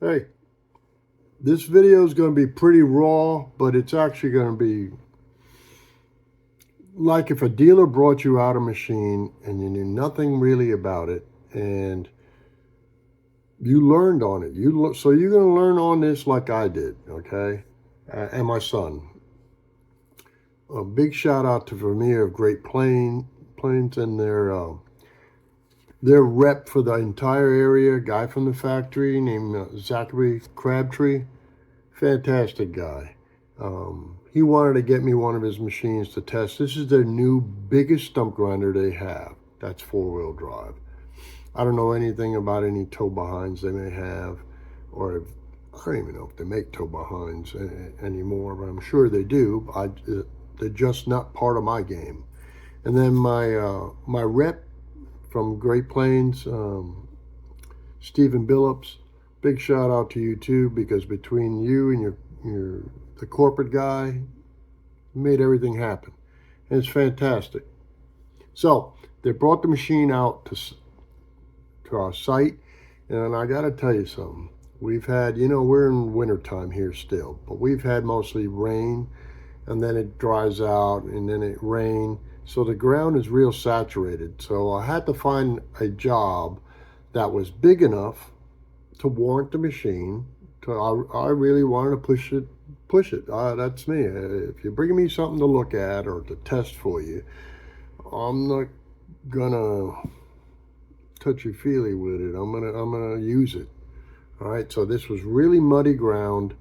Hey, this video is going to be pretty raw, but it's actually going to be like if a dealer brought you out a machine and you knew nothing really about it and you learned on it. So you're going to learn on this like I did, okay? And my son. A big shout out to Vermeer of Great Plains and their rep for the entire area, a guy from the factory named Zachary Crabtree. Fantastic guy. He wanted to get me one of his machines to test. This is their new biggest stump grinder they have. That's 4-wheel drive. I don't know anything about any tow behinds they may have, or I don't even know if they make tow behinds anymore, but I'm sure they do. They're just not part of my game. And then my rep from Great Plains, Stephen Billups, big shout out to you too, because between you and the corporate guy, made everything happen. And it's fantastic. So they brought the machine out to our site, and I got to tell you something. We've had, we're in wintertime here still, but we've had mostly rain, and then it dries out, and then it rain. So the ground is real saturated. So I had to find a job that was big enough to warrant the machine. I really wanted to push it. That's me. If you're bringing me something to look at or to test for you, I'm not gonna touchy-feely with it. I'm gonna use it. All right. So this was really muddy ground,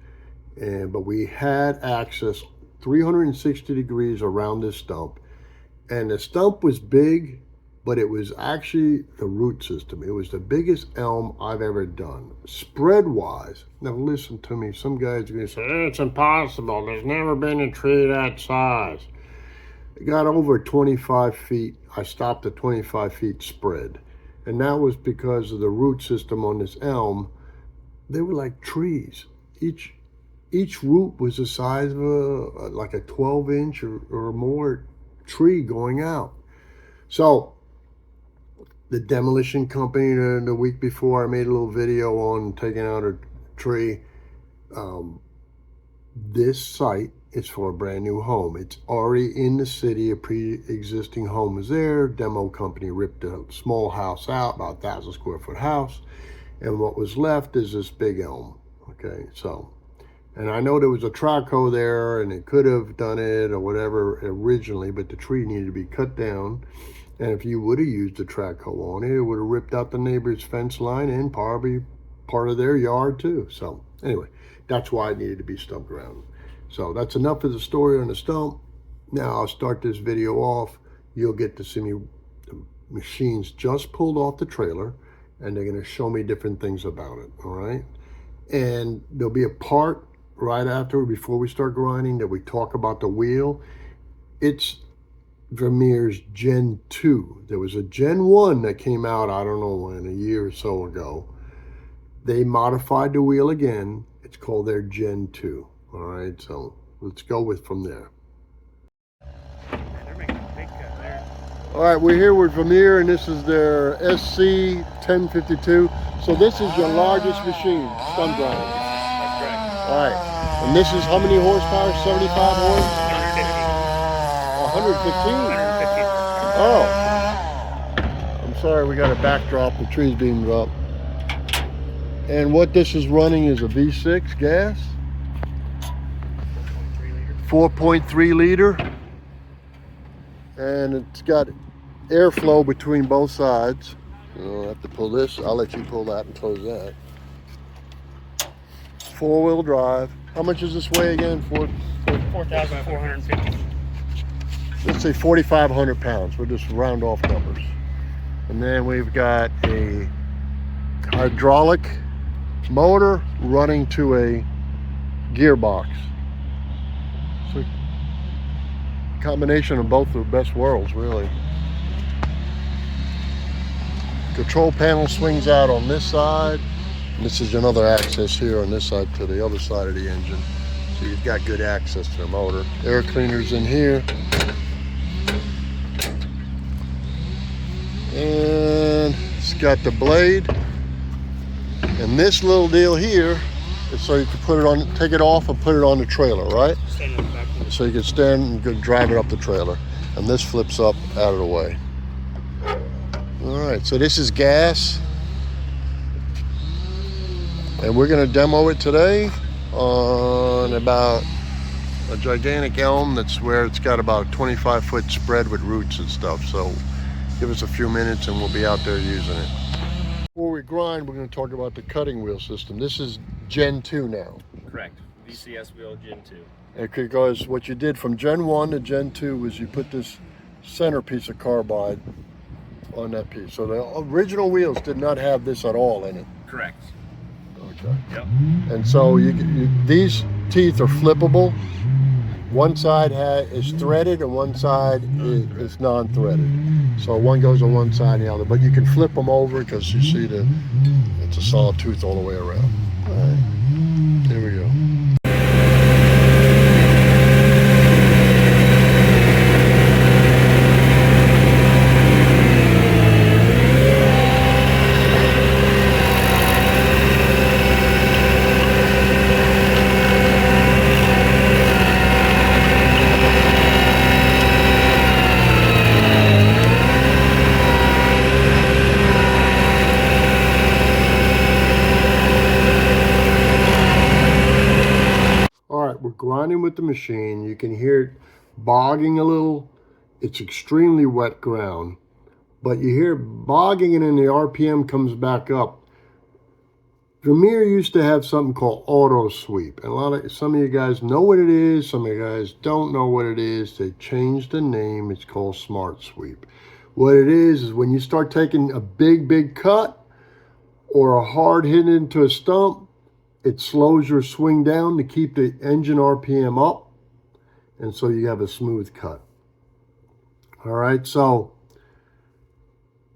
but we had access 360 degrees around this stump, and the stump was big, but it was actually the root system. It was the biggest elm I've ever done, spread-wise. Now listen to me, some guys are gonna say, it's impossible, there's never been a tree that size. It got over 25 feet. I stopped at 25 feet spread. And that was because of the root system on this elm. They were like trees. Each root was the size of like a 12-inch or more tree going out. So the demolition company, the week before, I made a little video on taking out a tree. This site is for a brand new home. It's already in the city. A pre-existing home is there. Demo company ripped a small house out, about 1,000 square foot house. And what was left is this big elm. Okay, so, and I know there was a traco there and it could have done it or whatever originally, but the tree needed to be cut down. And if you would have used the traco on it, it would have ripped out the neighbor's fence line and probably part of their yard too. So anyway, that's why it needed to be stump ground. So that's enough of the story on the stump. Now I'll start this video off. You'll get to see me, the machines just pulled off the trailer, and they're gonna show me different things about it, all right? And there'll be a part right after, before we start grinding, that we talk about the wheel. It's Vermeer's Gen 2. There was a Gen 1 that came out, I don't know when, a year or so ago. They modified the wheel again. It's called their Gen 2. All right, so let's go from there. They're making a big cut there. All right, we're here with Vermeer, and this is their SC1052. So this is your largest machine, stump grinder. That's correct. All right, and this is how many horsepower? 75 horse? 115. 115. Oh, I'm sorry, we got a backdrop. The tree's being dropped. And what this is running is a V6 gas. 4.3 liter. And it's got airflow between both sides. You don't have to pull this. I'll let you pull that and close that. 4-wheel drive. How much does this weigh again? 4,450. Let's say 4,500 pounds. We'll just round off numbers. And then we've got a hydraulic motor running to a gearbox. So combination of both the best worlds, really. Control panel swings out on this side. And this is another access here on this side to the other side of the engine. So you've got good access to the motor. Air cleaners in here. And it's got the blade. And this little deal here is so you can put it on, take it off and put it on the trailer, right? Stand in the back of the So you can stand and go drive it up the trailer. And this flips up out of the way. All right, so this is gas. And we're gonna demo it today on about a gigantic elm that's where it's got about a 25-foot spread with roots and stuff. So give us a few minutes and we'll be out there using it. Before we grind, we're going to talk about the cutting wheel system. This is Gen 2 now. Correct. VCS wheel Gen 2. Because what you did from Gen 1 to Gen 2 was you put this center piece of carbide on that piece. So the original wheels did not have this at all in it. Correct. Okay. Yep. And so these teeth are flippable. One side is threaded and one side is non-threaded. So one goes on one side and the other. But you can flip them over because you see it's a solid tooth all the way around. All right. Here we go. We're grinding with the machine. You can hear it bogging a little. It's extremely wet ground, but you hear it bogging and then the RPM comes back up. Vermeer used to have something called auto sweep, and some of you guys know what it is, some of you guys don't know what it is. They changed the name. It's called smart sweep. What it is when you start taking a big cut or a hard hit into a stump, it slows your swing down to keep the engine RPM up, and so you have a smooth cut. All right, so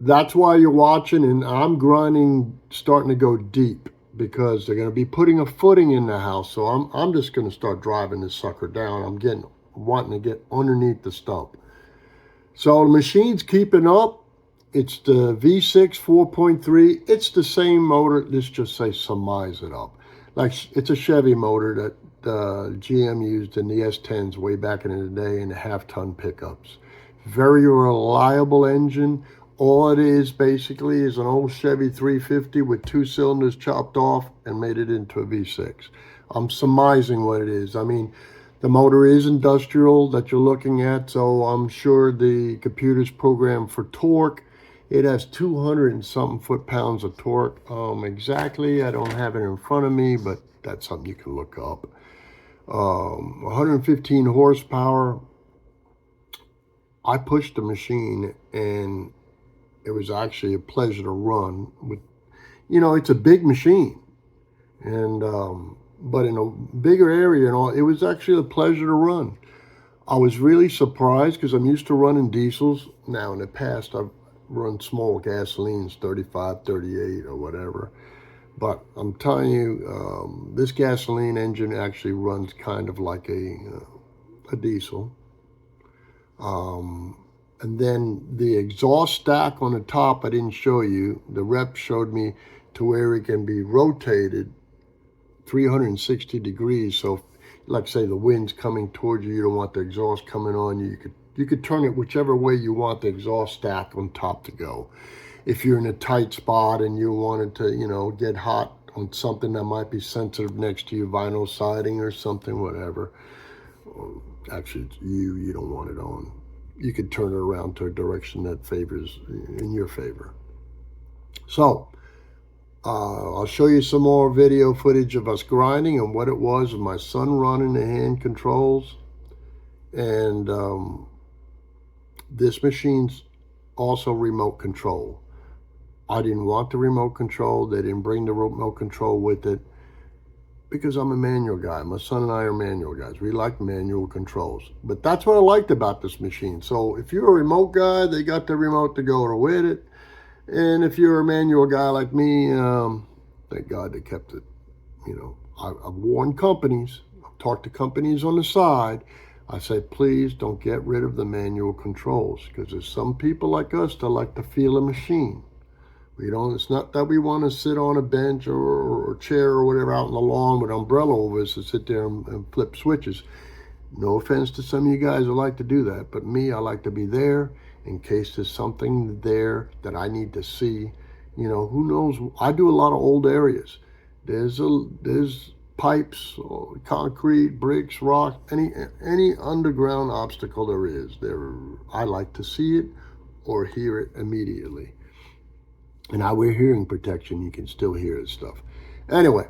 that's why you're watching, and I'm grinding, starting to go deep because they're going to be putting a footing in the house. So I'm just going to start driving this sucker down. I'm wanting to get underneath the stump. So the machine's keeping up. It's the V6 4.3. It's the same motor. Let's just say summarize it up. Like it's a Chevy motor that GM used in the S10s way back in the day in the half-ton pickups. Very reliable engine. All it is basically is an old Chevy 350 with 2 cylinders chopped off and made it into a V6. I'm surmising what it is. I mean, the motor is industrial that you're looking at, so I'm sure the computer's programmed for torque. It has 200 and something foot-pounds of torque. Exactly, I don't have it in front of me, but that's something you can look up. 115 horsepower. I pushed the machine, and it was actually a pleasure to run. It's a big machine, and but in a bigger area and all, it was actually a pleasure to run. I was really surprised because I'm used to running diesels. Now, in the past, I've run small gasolines, 35, 38 or whatever. But I'm telling you, this gasoline engine actually runs kind of like a diesel. And then the exhaust stack on the top, I didn't show you. The rep showed me to where it can be rotated 360 degrees. So like say the wind's coming towards you, you don't want the exhaust coming on you. You could turn it whichever way you want the exhaust stack on top to go. If you're in a tight spot and you wanted to, get hot on something that might be sensitive next to your vinyl siding or something, whatever. Actually, you don't want it on. You could turn it around to a direction that favors in your favor. So, I'll show you some more video footage of us grinding and what it was with my son running the hand controls. And this machine's also remote control. I didn't want the remote control. They didn't bring the remote control with it because I'm a manual guy. My son and I are manual guys. We like manual controls. But that's what I liked about this machine. So if you're a remote guy, they got the remote to go with it. And if you're a manual guy like me, thank God they kept it. I've warned companies. I've talked to companies on the side. I say, please don't get rid of the manual controls because there's some people like us that like to feel a machine. We don't. It's not that we want to sit on a bench or chair or whatever out on the lawn with an umbrella over us to sit there and flip switches. No offense to some of you guys who like to do that, but me, I like to be there in case there's something there that I need to see. You know, who knows? I do a lot of old areas. There's pipes, concrete, bricks, rock, any underground obstacle there is. I like to see it or hear it immediately. And now we're hearing protection. You can still hear this stuff. Anyway,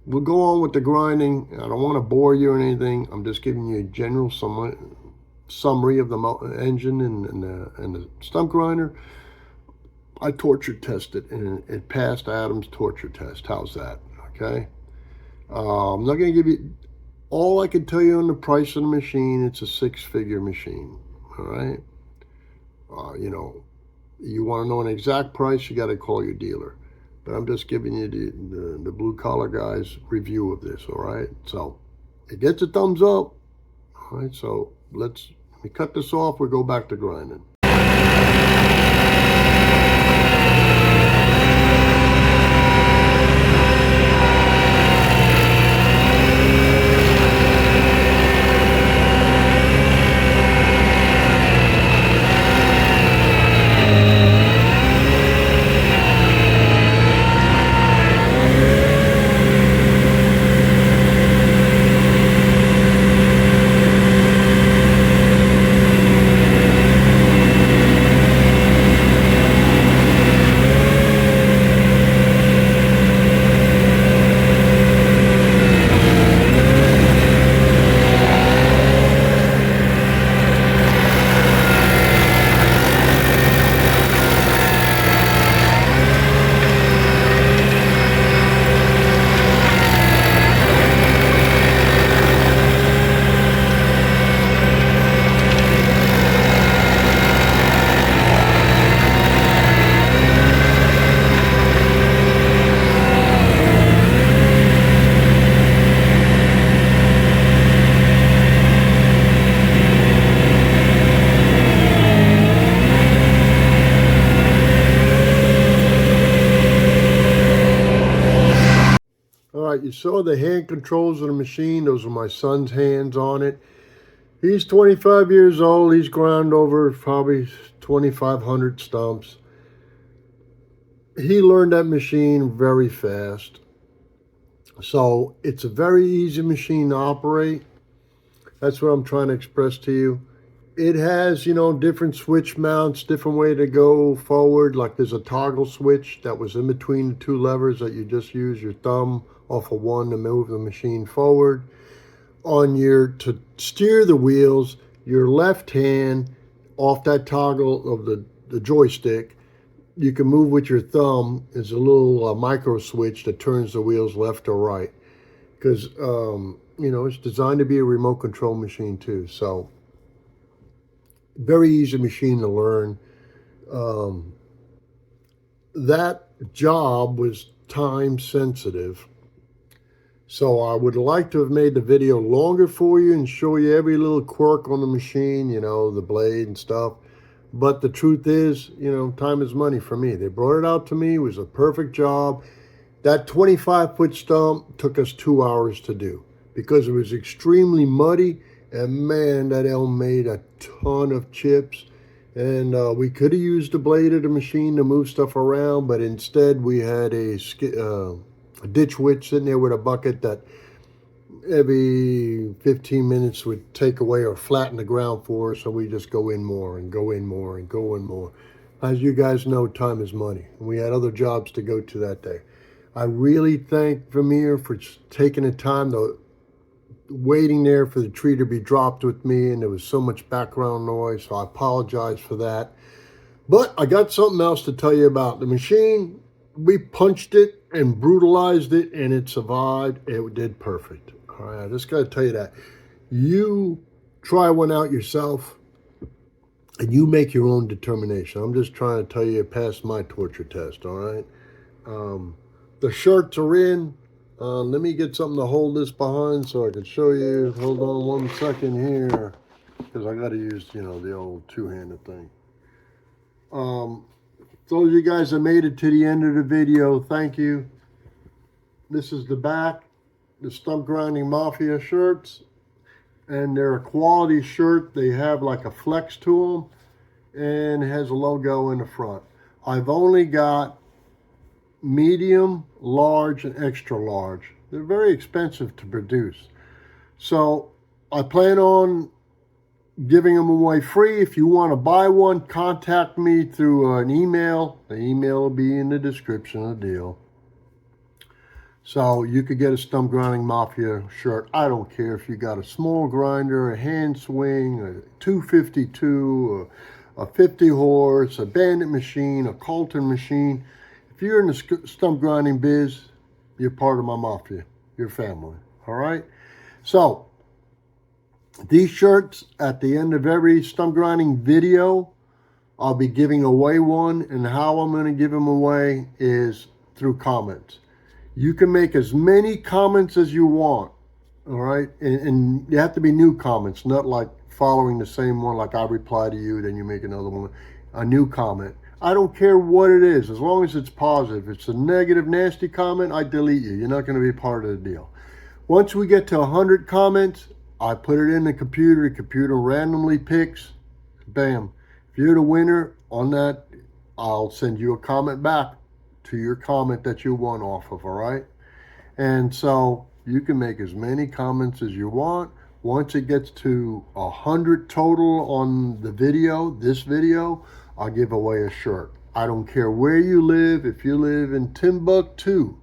we'll go on with the grinding. I don't want to bore you or anything. I'm just giving you a general summary of the engine and the stump grinder. I torture tested and it passed Adam's torture test. How's that? Okay. I'm not going to give you all I can tell you on the price of the machine. It's a 6-figure machine. All right. You know, you want to know an exact price, you got to call your dealer. But I'm just giving you the blue collar guys review of this. All right. So it gets a thumbs up. All right. So let me cut this off. We'll go back to grinding. You saw the hand controls of the machine. Those are my son's hands on it. He's 25 years old. He's ground over probably 2,500 stumps. He learned that machine very fast. So it's a very easy machine to operate. That's what I'm trying to express to you. It has, you know, different switch mounts, different way to go forward. Like there's a toggle switch that was in between the two levers that you just use your thumb off of one to move the machine forward. To steer the wheels, your left hand off that toggle of the joystick, you can move with your thumb. There's a little micro switch that turns the wheels left or right. Because, you know, it's designed to be a remote control machine too. So, very easy machine to learn. That job was time sensitive. So I would like to have made the video longer for you and show you every little quirk on the machine, you know, the blade and stuff. But the truth is, you know, time is money for me. They brought it out to me. It was a perfect job. That 25-foot stump took us 2 hours to do because it was extremely muddy. And man, that elm made a ton of chips. And we could have used the blade of the machine to move stuff around, but instead we had a ditch witch sitting there with a bucket that every 15 minutes would take away or flatten the ground for us. So we just go in more and go in more and go in more. As you guys know, time is money. We had other jobs to go to that day. I really thank Vermeer for taking the time to waiting there for the tree to be dropped with me, and there was so much background noise, so I apologize for that. But I got something else to tell you about the machine. We punched it and brutalized it, and it survived. It did perfect. All right, I just got to tell you that. You try one out yourself, and you make your own determination. I'm just trying to tell you it passed my torture test, all right? The shirts are in. Let me get something to hold this behind so I can show you. Hold on 1 second here, because I got to use, you know, the old two-handed thing. Those of you guys that made it to the end of the video, thank you. This is the back, the Stump Grinding Mafia shirts. And they're a quality shirt. They have like a flex to them and it has a logo in the front. I've only got medium, large, and extra large. They're very expensive to produce. So I plan on giving them away free. If you want to buy one, contact me through an email. The email will be in the description of the deal. So you could get a Stump Grinding Mafia shirt. I don't care if you got a small grinder, a hand swing, a 252, a 50 horse, a Bandit machine, a Colton machine. If you're in the stump grinding biz, you're part of my mafia, your family. All right. So these shirts, at the end of every stump grinding video, I'll be giving away one, and how I'm going to give them away is through comments. You can make as many comments as you want, all right? And you have to be new comments, not like following the same one, like I reply to you, then you make another one, a new comment. I don't care what it is, as long as it's positive. If it's a negative, nasty comment, I delete you. You're not going to be part of the deal. Once we get to 100 comments, I put it in the computer randomly picks, bam. If you're the winner on that, I'll send you a comment back to your comment that you won off of, all right? And so you can make as many comments as you want. Once it gets to 100 total on the video, this video, I'll give away a shirt. I don't care where you live. If you live in Timbuktu,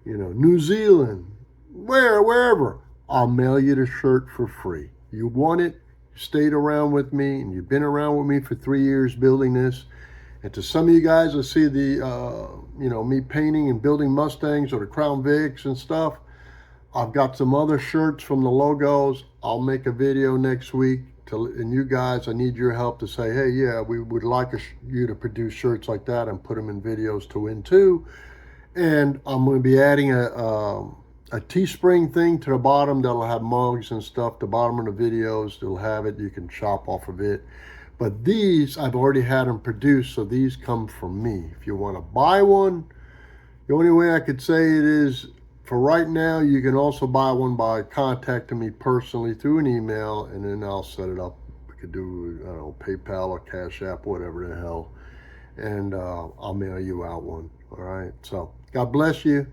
New Zealand, wherever, I'll mail you the shirt for free. You want it, you stayed around with me, and you've been around with me for 3 years building this. And to some of you guys that see the, me painting and building Mustangs or the Crown Vics and stuff, I've got some other shirts from the logos. I'll make a video next week. And you guys, I need your help to say, hey, yeah, we would like you to produce shirts like that and put them in videos to win too. And I'm going to be adding a Teespring thing to the bottom that'll have mugs and stuff. The bottom of the videos, it'll have it. You can shop off of it. But these, I've already had them produced, so these come from me. If you want to buy one, the only way I could say it is, for right now, you can also buy one by contacting me personally through an email, and then I'll set it up. We could do, I don't know, PayPal or Cash App, whatever the hell, and I'll mail you out one, all right? So, God bless you.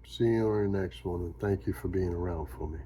See you on the next one, and thank you for being around for me.